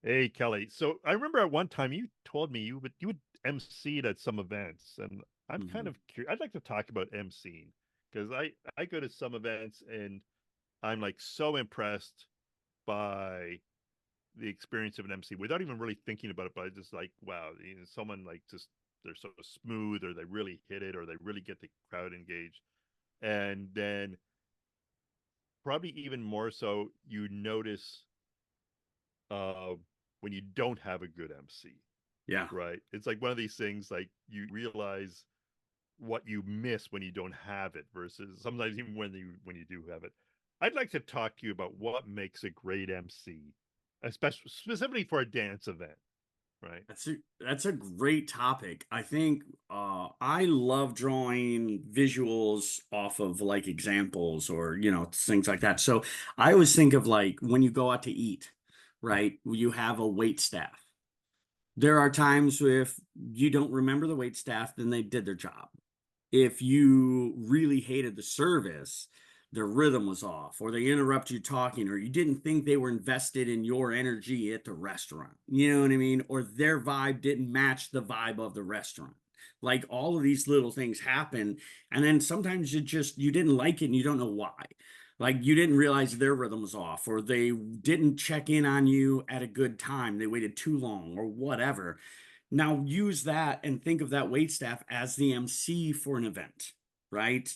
Hey, Kelly. So I remember at one time you told me you would MC at some events, and I'm kind Mhm. of curious. I'd like to talk about MCing because I go to some events and I'm like so impressed by the experience of an MC without even really thinking about it. But I just like, wow, someone like just they're so smooth, or they really hit it, or they really get the crowd engaged. And then probably even more so, you notice uh when you don't have a good MC. Yeah. Right. It's like one of these things like you realize what you miss when you don't have it versus sometimes even when you do have it. I'd like to talk to you about what makes a great MC, especially specifically for a dance event, right? That's a great topic. I think I love drawing visuals off of like examples or things like that. So I always think of like when you go out to eat, right? You have a wait staff. There are times if you don't remember the wait staff, then they did their job. If you really hated the service, their rhythm was off, or they interrupt you talking, or you didn't think they were invested in your energy at the restaurant. You know what I mean? Or their vibe didn't match the vibe of the restaurant. Like all of these little things happen. And then sometimes you didn't like it and you don't know why. Like you didn't realize their rhythm was off, or they didn't check in on you at a good time. They waited too long, or whatever. Now use that and think of that wait staff as the MC for an event, right?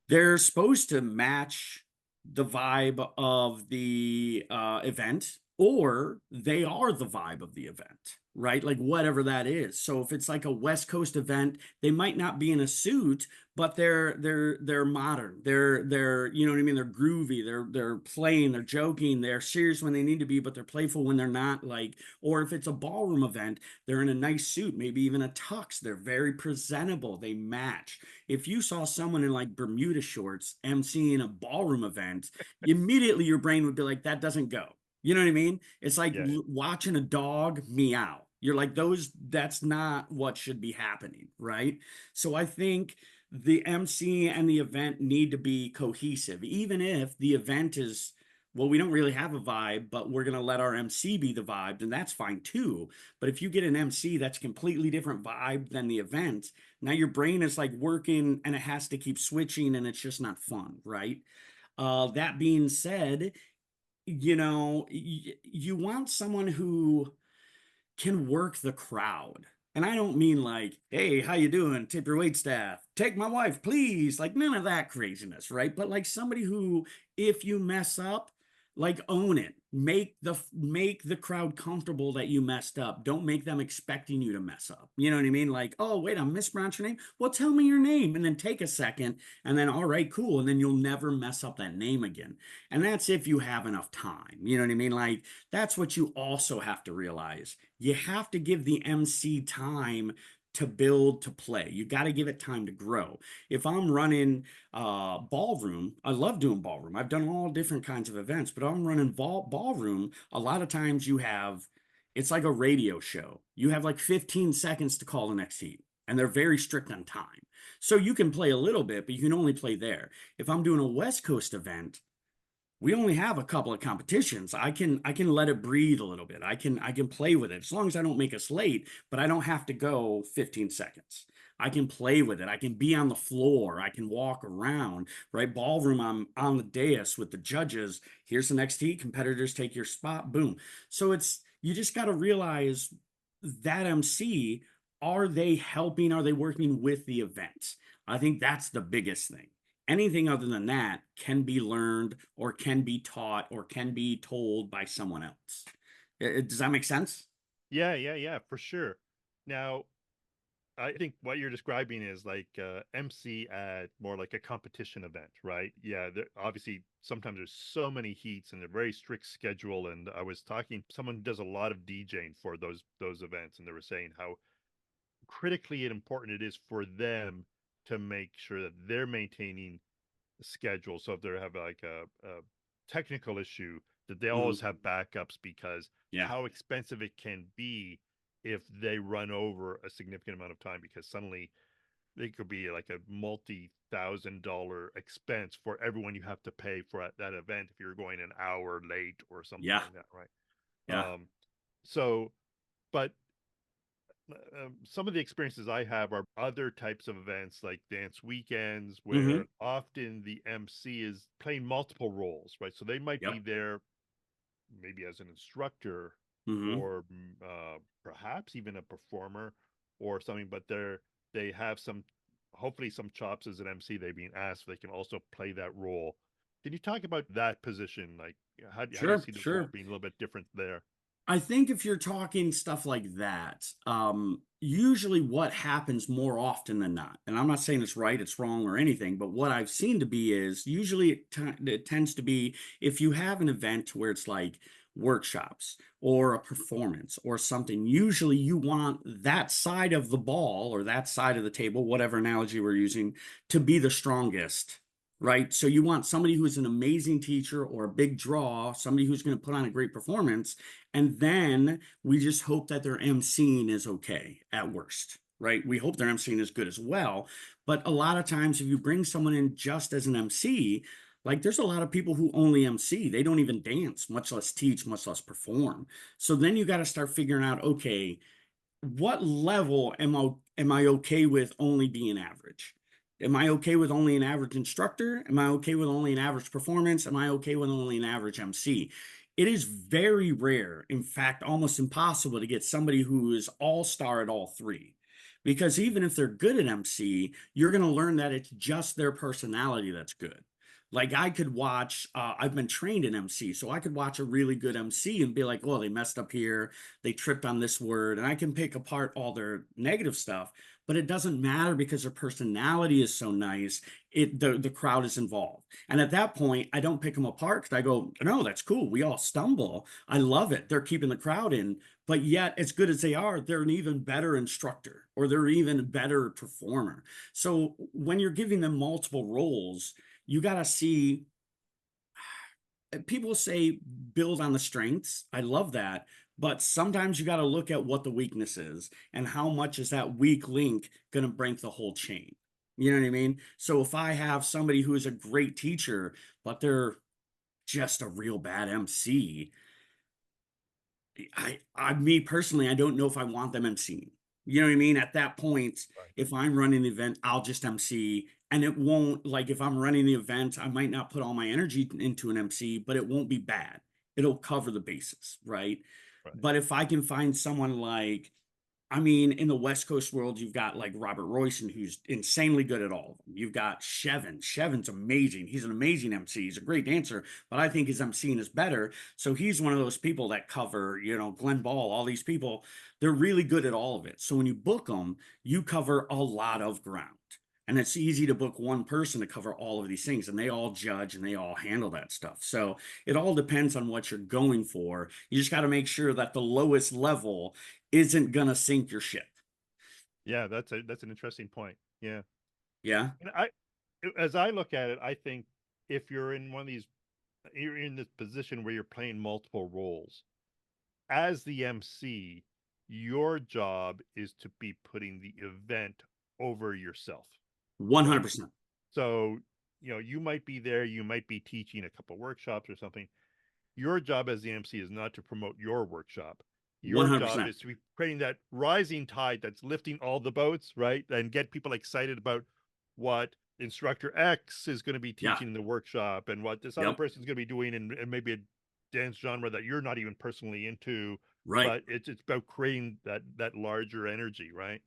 They're supposed to match the vibe of the event, or they are the vibe of the event, right? Like whatever that is. So if it's like a West Coast event, they might not be in a suit, but they're modern. They're you know what I mean. They're groovy. They're playing. They're joking. They're serious when they need to be, but they're playful when they're not. Like, or if it's a ballroom event, they're in a nice suit, maybe even a tux. They're very presentable. They match. If you saw someone in like Bermuda shorts emceeing a ballroom event, immediately your brain would be like, that doesn't go. You know what I mean? It's like Yeah. watching a dog meow. You're like, that's not what should be happening, right? So I think the MC and the event need to be cohesive, even if the event is, well, we don't really have a vibe, but we're going to let our MC be the vibe, then that's fine too. But if you get an MC that's completely different vibe than the event, now your brain is like working and it has to keep switching and it's just not fun, right? That being said, you want someone who can work the crowd. And I don't mean like, hey, how you doing? Tip your wait staff. Take my wife, please. Like none of that craziness, right? But like somebody who, if you mess up, like own it. Make the crowd comfortable that you messed up. Don't make them expecting you to mess up. You know what I mean? Like, oh, wait, I mispronounced your name. Well, tell me your name. And then take a second and then all right, cool. And then you'll never mess up that name again. And that's if you have enough time. You know what I mean? Like, that's what you also have to realize. You have to give the MC time to build to play. You got to give it time to grow. If I'm running ballroom, I love doing ballroom. I've done all different kinds of events, but I'm running ballroom. A lot of times it's like a radio show. You have like 15 seconds to call the next heat, and they're very strict on time. So you can play a little bit, but you can only play there. If I'm doing a West Coast event, we only have a couple of competitions. I can let it breathe a little bit. I can play with it as long as I don't make us late, but I don't have to go 15 seconds. I can play with it. I can be on the floor. I can walk around, right? Ballroom, I'm on the dais with the judges. Here's the next heat. Competitors take your spot. Boom. So you just got to realize that MC, are they helping? Are they working with the event? I think that's the biggest thing. Anything other than that can be learned or can be taught or can be told by someone else. Does that make sense? Yeah, yeah, yeah, for sure. Now, I think what you're describing is like MC at more like a competition event, right? Yeah, obviously sometimes there's so many heats and a very strict schedule. And I was talking someone who does a lot of DJing for those events, and they were saying how critically important it is for them to make sure that they're maintaining the schedule. So if they have like a technical issue, that they always Mhm. have backups, because Yeah. how expensive it can be if they run over a significant amount of time, because suddenly they could be like a multi-thousand-dollar expense for everyone you have to pay for that event if you're going an hour late or something Yeah. like that, right? Yeah. So, but some of the experiences I have are other types of events like dance weekends Mm-hmm. where often the MC is playing multiple roles, right? So they might be Yep. there maybe as an instructor Mm-hmm. or perhaps even a performer or something, but they have some hopefully some chops as an MC. They've been asked if they can also play that role. Can you talk about that position? Like how do you Sure, see the role sure. being a little bit different there? I think if you're talking stuff like that, usually what happens more often than not, and I'm not saying it's right, it's wrong, or anything, but what I've seen to be is usually it tends to be if you have an event where it's like workshops or a performance or something, usually you want that side of the ball or that side of the table, whatever analogy we're using, to be the strongest. Right. So you want somebody who's an amazing teacher or a big draw, somebody who's going to put on a great performance, and then we just hope that their emceeing is okay at worst, right? We hope their emceeing is good as well. But a lot of times, if you bring someone in just as an MC, like there's a lot of people who only MC, they don't even dance, much less teach, much less perform. So then you got to start figuring out, okay, what level am I okay with only being average? Am I okay with only an average instructor? Am I okay with only an average performance? Am I okay with only an average MC? It is very rare, in fact, almost impossible to get somebody who is all-star at all three. Because even if they're good at MC, you're going to learn that it's just their personality that's good. Like I could watch, I've been trained in MC, so I could watch a really good MC and be like, well, they messed up here, they tripped on this word, and I can pick apart all their negative stuff, but it doesn't matter because their personality is so nice. The crowd is involved, and at that point I don't pick them apart because I go, no, that's cool, we all stumble, I love it, they're keeping the crowd in. But yet as good as they are, they're an even better instructor or they're even better performer. So when you're giving them multiple roles, you got to see, people say build on the strengths. I love that. But sometimes you got to look at what the weakness is and how much is that weak link going to break the whole chain. You know what I mean? So if I have somebody who is a great teacher, but they're just a real bad MC, me personally, I don't know if I want them emceeing. You know what I mean? At that point, Right. if I'm running the event, I'll just MC, and it won't, like if I'm running the event, I might not put all my energy into an MC, but it won't be bad. It'll cover the bases, right? Right. But if I can find someone like, I mean, in the West Coast world, you've got like Robert Royson, who's insanely good at all of them. You've got Shevin. Shevin's amazing. He's an amazing MC. He's a great dancer, but I think his MCing is better. So he's one of those people that cover, Glenn Ball, all these people. They're really good at all of it. So when you book them, you cover a lot of ground. And it's easy to book one person to cover all of these things, and they all judge and they all handle that stuff. So it all depends on what you're going for. You just got to make sure that the lowest level isn't gonna sink your ship. Yeah, that's an interesting point. Yeah. Yeah. And as I look at it, I think if you're in one of these, you're in this position where you're playing multiple roles as the MC, your job is to be putting the event over yourself, right? 100%. So, you might be there, you might be teaching a couple workshops or something. Your job as the MC is not to promote your workshop. Your job 100%. is to be creating that rising tide that's lifting all the boats, right? And get people excited about what instructor X is going to be Yeah. teaching in the workshop and what this other Yep. person's going to be doing and maybe a dance genre that you're not even personally into, Right. but it's about creating that larger energy, right?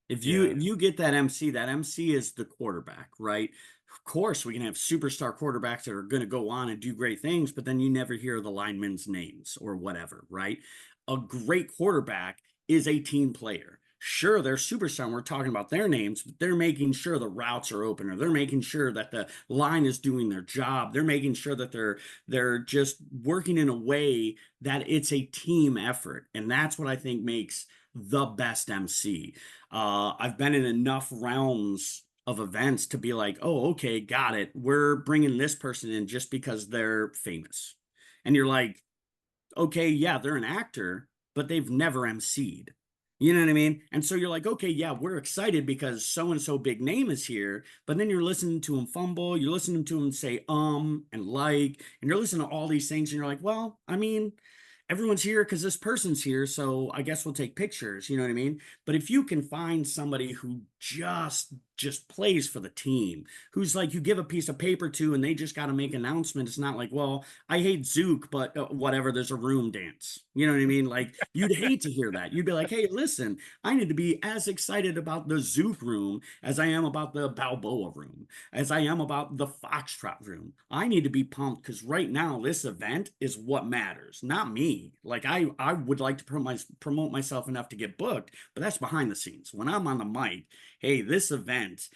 If you Yeah. if you get that MC is the quarterback, right? Of course, we can have superstar quarterbacks that are going to go on and do great things, but then you never hear the linemen's names or whatever, right? A great quarterback is a team player. Sure, they're superstar, and we're talking about their names, but they're making sure the routes are open, or they're making sure that the line is doing their job. They're making sure that they're just working in a way that it's a team effort, and that's what I think makes the best MC. I've been in enough realms of events to be like, oh, okay, got it. We're bringing this person in just because they're famous. And you're like, okay, yeah, they're an actor, but they've never MC'd. You know what I mean? And so you're like, okay, yeah, we're excited because so and so big name is here. But then you're listening to him fumble, you're listening to him say and like, and you're listening to all these things, and you're like, well, I mean, everyone's here because this person's here, so I guess we'll take pictures, you know what I mean? But if you can find somebody who just plays for the team, who's like you give a piece of paper to and they just got to make announcements. It's not like, well, I hate Zook, but whatever, there's a room dance. You know what I mean? Like you'd hate to hear that. You'd be like, hey, listen, I need to be as excited about the Zook room as I am about the Balboa room, as I am about the Foxtrot room. I need to be pumped because right now this event is what matters, not me. Like I would like to promote myself enough to get booked, but that's behind the scenes. When I'm on the mic, hey, this event,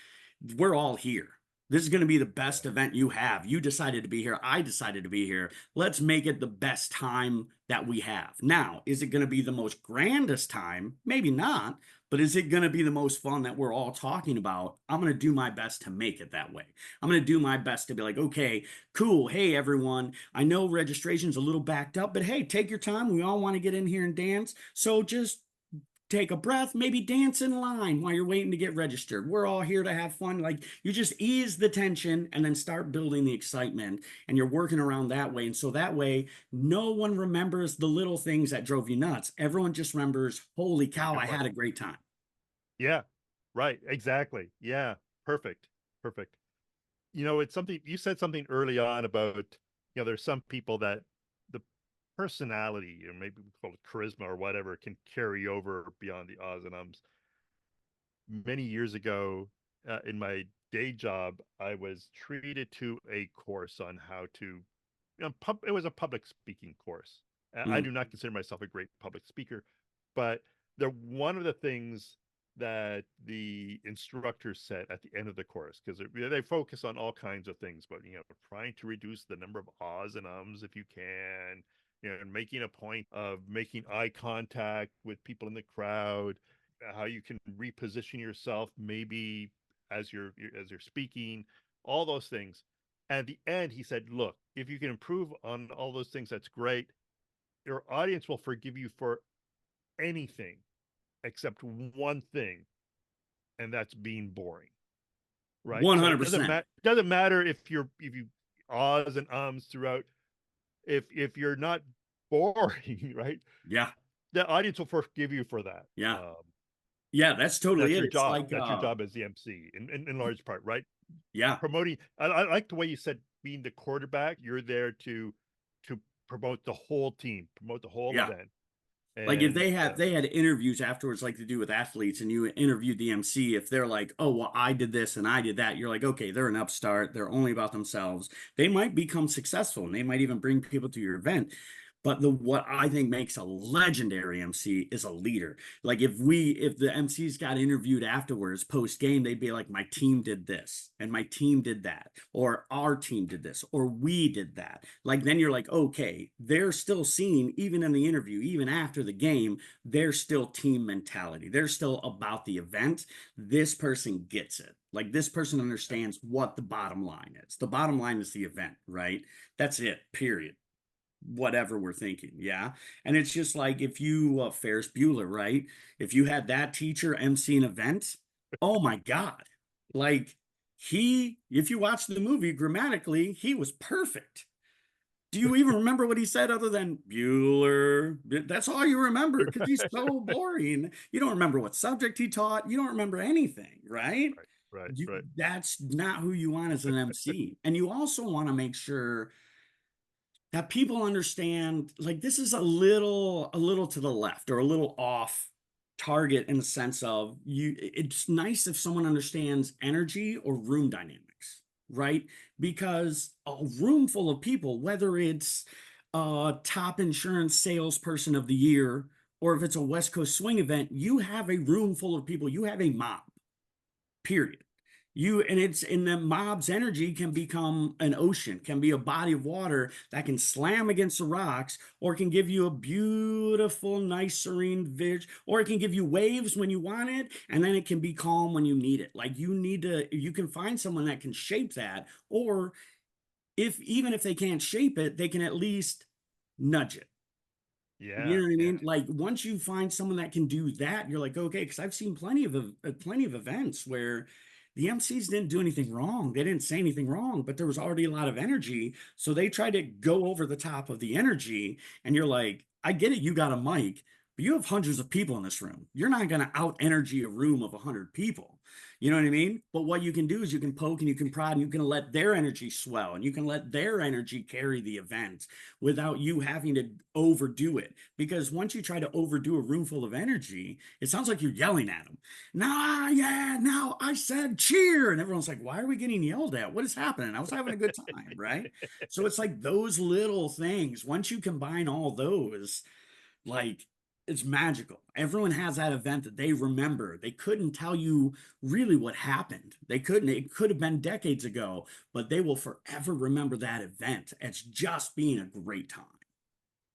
we're all here. This is going to be the best Yeah. event you have. You decided to be here. I decided to be here. Let's make it the best time that we have. Now, is it going to be the most grandest time? Maybe not, but is it going to be the most fun that we're all talking about? I'm going to do my best to make it that way. I'm going to do my best to be like, okay, cool. Hey, everyone. I know registration's a little backed up, but hey, take your time. We all want to get in here and dance. So just take a breath, maybe dance in line while you're waiting to get registered. We're all here to have fun. Like you just ease the tension and then start building the excitement, and you're working around that way. And so that way, no one remembers the little things that drove you nuts. Everyone just remembers, holy cow, You're I right. had a great time. Yeah. Right. Exactly. Yeah. Perfect. Perfect. It's something you said something early on about, there's some people that the personality, or maybe we call it charisma or whatever, can carry over beyond the ahs and ums. Many years ago, in my day job, I was treated to a course on how to, it was a public speaking course. I Mm. do not consider myself a great public speaker, but one of the things that the instructor said at the end of the course, because they focus on all kinds of things, but trying to reduce the number of ahs and ums if you can, and making a point of making eye contact with people in the crowd, how you can reposition yourself maybe as you're speaking, all those things. At the end, he said, "Look, if you can improve on all those things, that's great. Your audience will forgive you for anything except one thing, and that's being boring." Right? So it doesn't 100%. matter. Doesn't matter if you ahs and ums throughout. If you're not boring, right? Yeah. The audience will forgive you for that. Yeah. Yeah. That's totally That's it. your It's job. like, That's your job as the MC in large part, right? yeah. Promoting. I like the way you said being the quarterback. You're there to promote the whole team, promote the whole Yeah. event, Like if and they had interviews afterwards, like they do with athletes, and you interviewed the MC, if they're like, oh, well, I did this and I did that, you're like, okay, they're an upstart. They're only about themselves. They might become successful and they might even bring people to your event. But what I think makes a legendary MC is a leader. Like if the MCs got interviewed afterwards, post game, they'd be like, my team did this and my team did that, or our team did this, or we did that. Like then you're like, okay, they're still seen even in the interview, even after the game, they're still team mentality. They're still about the event. This person gets it. Like this person understands what the bottom line is. The bottom line is the event, right? That's it, period, whatever we're thinking. Yeah. And it's just like if you, Ferris Bueller, right? If you had that teacher MC an event, oh my God. Like if you watch the movie grammatically, he was perfect. Do you even remember what he said other than Bueller? That's all you remember because he's so boring. You don't remember what subject he taught. You don't remember anything, right? right, right, You, right. that's not who you want as an MC. And you also want to make sure that people understand like this is a little to the left or a little off target in the sense of it's nice if someone understands energy or room dynamics, right? Because a room full of people, whether it's a top insurance salesperson of the year or if it's a West Coast swing event, you have a room full of people, you have a mob, period. It's in the mob's energy can become an ocean, can be a body of water that can slam against the rocks, or can give you a beautiful, nice, serene vision, or it can give you waves when you want it, and then it can be calm when you need it. Like you can find someone that can shape that, or if even if they can't shape it, they can at least nudge it. You Yeah, know what I yeah. mean? Like once you find someone that can do that, you're like, okay, because I've seen plenty of events where the MCs didn't do anything wrong. They didn't say anything wrong, but there was already a lot of energy. So they tried to go over the top of the energy, and you're like, I get it, you got a mic, but you have hundreds of people in this room. You're not going to out energy a room of 100 people. You know what I mean? But what you can do is you can poke and you can prod and you can let their energy swell and you can let their energy carry the event without you having to overdo it. Because once you try to overdo a room full of energy, it sounds like you're yelling at them. Nah, yeah, now I said cheer. And everyone's like, why are we getting yelled at? What is happening? I was having a good time, right? So it's like those little things. Once you combine all those, like it's magical. Everyone has that event that they remember. They couldn't tell you really what happened. They couldn't. It could have been decades ago, but they will forever remember that event as just being a great time.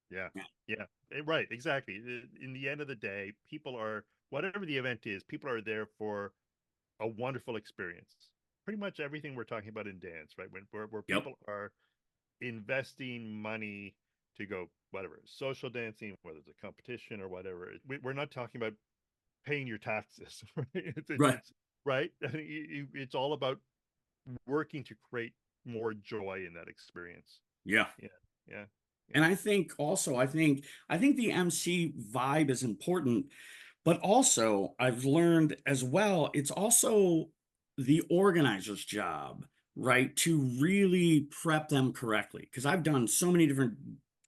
Yeah. Yeah. Yeah. Right. Exactly. In the end of the day, people are, whatever the event is, people are there for a wonderful experience. Pretty much everything we're talking about in dance, right? Where Yep. people are investing money to go, whatever, social dancing, whether it's a competition or whatever. We're not talking about paying your taxes, right? Right. It's right. It's all about working to create more joy in that experience. Yeah. Yeah. Yeah. And Yeah. I think also, I think the MC vibe is important, but also I've learned as well, it's also the organizer's job, right, to really prep them correctly. Because I've done so many different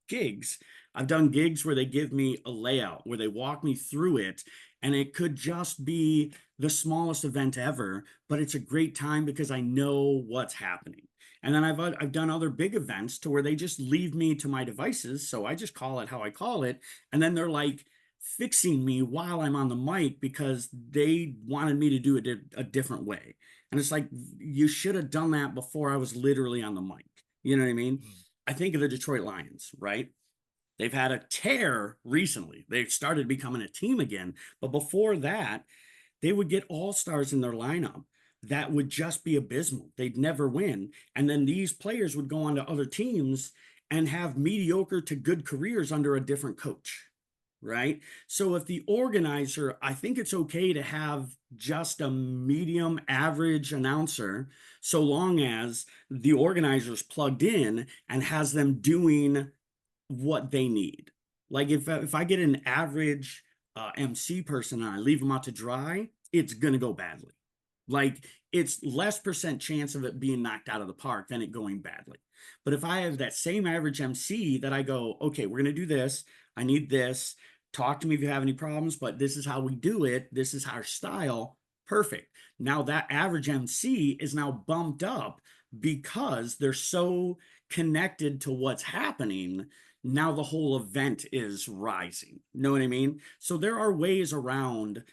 gigs. I've done gigs where they give me a layout, where they walk me through it, and it could just be the smallest event ever, but it's a great time because I know what's happening. And then I've done other big events to where they just leave me to my devices, so I just call it how I call it, and then they're like fixing me while I'm on the mic because they wanted me to do it a different way. And it's like you should have done that before I was literally on the mic. You know what I mean? Mm. I think of the Detroit Lions, right? They've had a tear recently. They've started becoming a team again, but before that, they would get all stars in their lineup that would just be abysmal. They'd never win. And then these players would go on to other teams and have mediocre to good careers under a different coach. Right. So if the organizer, I think it's okay to have just a medium average announcer, so long as the organizer's plugged in and has them doing what they need. Like if I get an average MC person and I leave them out to dry, it's gonna go badly. Like it's less percent chance of it being knocked out of the park than it going badly. But if I have that same average MC that I go, okay, we're gonna do this. I need this. Talk to me if you have any problems, but this is how we do it. This is our style. Perfect. Now that average MC is now bumped up because they're so connected to what's happening. Now the whole event is rising. Know what I mean? So there are ways around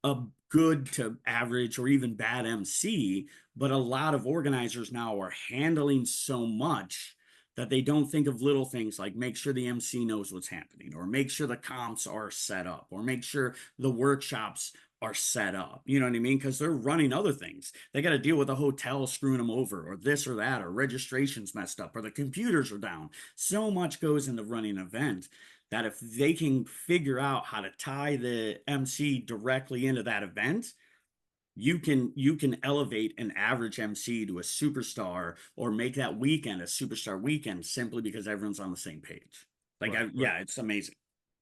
a good to average or even bad MC, but a lot of organizers now are handling so much that they don't think of little things like make sure the MC knows what's happening, or make sure the comps are set up, or make sure the workshops are set up. You know what I mean? Because they're running other things. They got to deal with a hotel screwing them over, or this or that, or registration's messed up, or the computers are down. So much goes into running an event that if they can figure out how to tie the MC directly into that event, you can elevate an average MC to a superstar or make that weekend a superstar weekend simply because everyone's on the same page. Like Right. Right. yeah, it's amazing.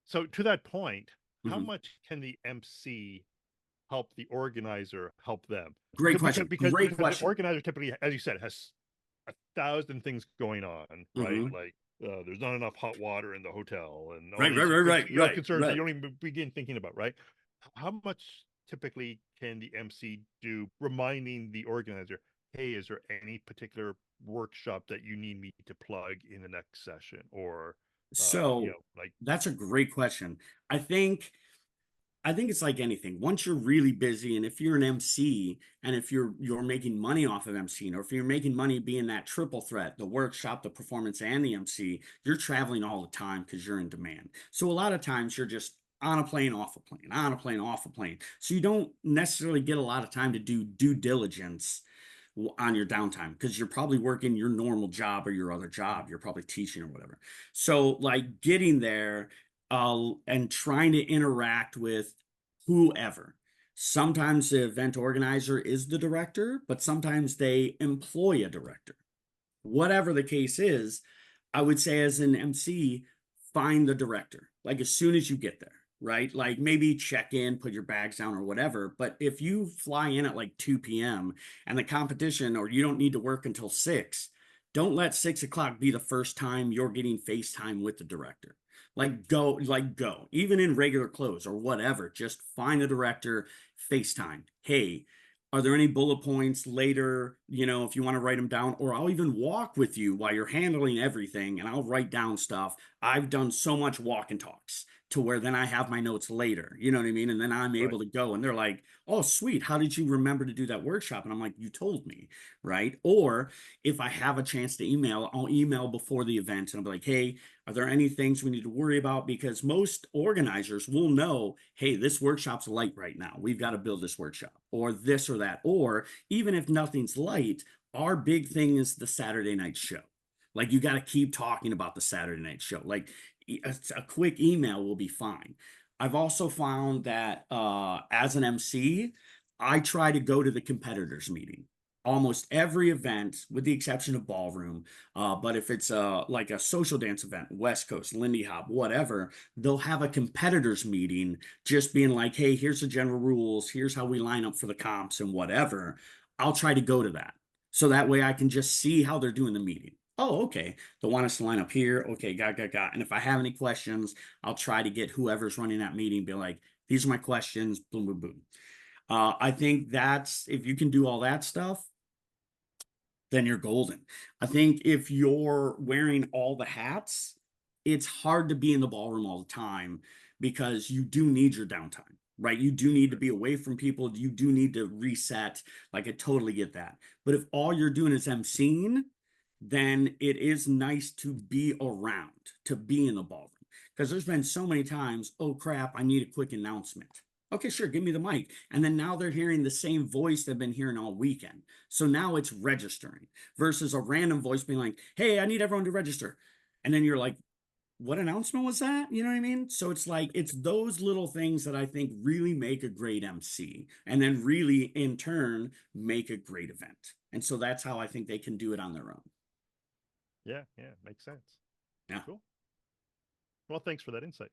So to that point, how Mhm. much can the MC help the organizer help them? Great question. Great Because the question. organizer typically, as you said, has a thousand things going on, right? Mhm. Like there's not enough hot water in the hotel, and all Right, right, these right, right, right, concerns that right. you don't even begin thinking about, right? How much typically can the MC do, reminding the organizer, "Hey, is there any particular workshop that you need me to plug in the next session?" Or, So like, that's a great question. I think I think it's like anything. Once you're really busy, and if you're an MC, and if you're making money off of MCing, or if you're making money being that triple threat, the workshop, the performance, and the MC, you're traveling all the time because you're in demand. So a lot of times you're just on a plane, off a plane, on a plane, off a plane. So you don't necessarily get a lot of time to do due diligence on your downtime because you're probably working your normal job or your other job. You're probably teaching or whatever. So like getting there and trying to interact with whoever. Sometimes the event organizer is the director, but sometimes they employ a director. Whatever the case is, I would say as an MC, find the director, like as soon as you get there, right? Like maybe check in, put your bags down or whatever. But if you fly in at like 2 p.m. and the competition, or you don't need to work until 6, don't let 6 o'clock be the first time you're getting FaceTime with the director. Like go, even in regular clothes or whatever, just find a director, FaceTime. Hey, are there any bullet points later, if you want to write them down, or I'll even walk with you while you're handling everything and I'll write down stuff. I've done so much walk and talks to where then I have my notes later, you know what I mean? And then I'm Right. able to go and they're like, oh, sweet. How did you remember to do that workshop? And I'm like, you told me, right? Or if I have a chance to email, I'll email before the event and I'll be like, hey, are there any things we need to worry about? Because most organizers will know, hey, this workshop's light right now. We've got to build this workshop or this or that. Or even if nothing's light, our big thing is the Saturday night show. Like you got to keep talking about the Saturday night show. Like a quick email will be fine. I've also found that as an MC, I try to go to the competitors meeting almost every event with the exception of ballroom. But if it's like a social dance event, West Coast, Lindy Hop, whatever, they'll have a competitors meeting just being like, hey, here's the general rules, here's how we line up for the comps and whatever. I'll try to go to that. So that way I can just see how they're doing the meeting. Oh, okay. They want us to line up here. Okay, got. And if I have any questions, I'll try to get whoever's running that meeting, be like, these are my questions, boom, boom, boom. I think that's if you can do all that stuff, then you're golden. I think if you're wearing all the hats, it's hard to be in the ballroom all the time because you do need your downtime, right? You do need to be away from people. You do need to reset. Like I totally get that. But if all you're doing is emceeing, then it is nice to be around, to be in the ballroom. Because there's been so many times, oh crap, I need a quick announcement. Okay, sure, give me the mic. And then now they're hearing the same voice they've been hearing all weekend. So now it's registering versus a random voice being like, hey, I need everyone to register. And then you're like, what announcement was that? You know what I mean? So it's like, it's those little things that I think really make a great MC and then really in turn make a great event. And so that's how I think they can do it on their own. Yeah, yeah, makes sense. Yeah. Cool. Well, thanks for that insight.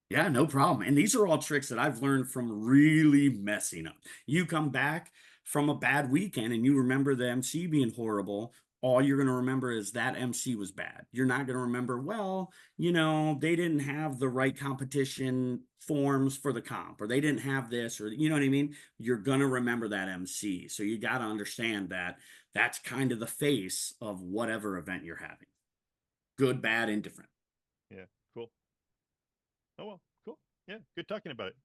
Yeah, no problem. And these are all tricks that I've learned from really messing up. You come back from a bad weekend and you remember the MC being horrible. All you're going to remember is that MC was bad. You're not going to remember, well, they didn't have the right competition forms for the comp, or they didn't have this, or you know what I mean? You're going to remember that MC. So you got to understand that that's kind of the face of whatever event you're having, good, bad, indifferent. Yeah, cool. Oh well, cool. Yeah, good talking about it.